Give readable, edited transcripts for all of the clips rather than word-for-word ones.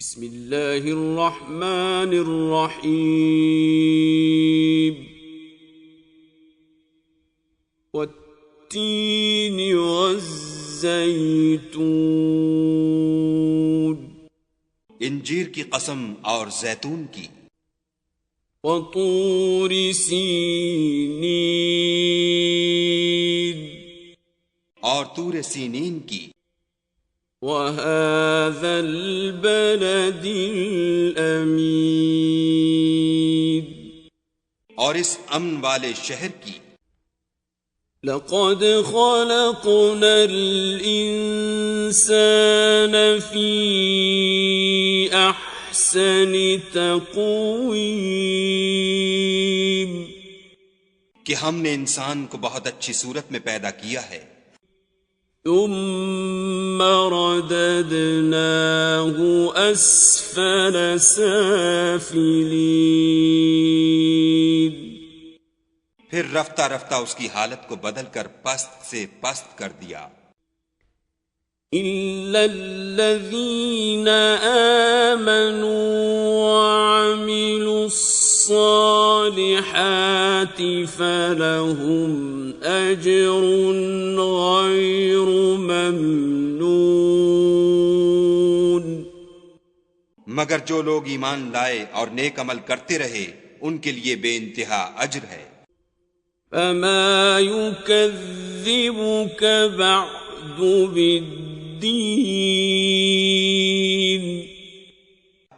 بسم اللہ الرحمن الرحیم والتین والزیتون انجیر کی قسم اور زیتون کی، وطور سینین اور طور سینین کی، وهذا البلد الأمين اور اس امن والے شہر کی۔ لقد خلقنا الإنسان في أحسن تقويم کہ ہم نے انسان کو بہت اچھی صورت میں پیدا کیا ہے، ثم رددناه أسفل سافلين پھر رفتہ رفتہ اس کی حالت کو بدل کر پست سے پست کر دیا، إلا الذين آمنوا وعملوا الصالحات فلهم أجر غير ممنون۔ مگر جو لوگ ایمان لائے اور نیک عمل کرتے رہے ان کے لیے بے انتہا اجر ہے۔ فما يكذبك بعد بالدين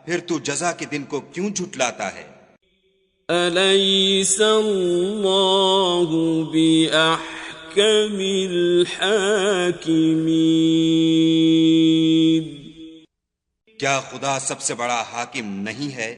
پھر تو جزا کے دن کو کیوں جھٹلاتا ہے؟ أليس الله بأحكم الحاكمين؟ کیا خدا سب سے بڑا حاکم نہیں ہے؟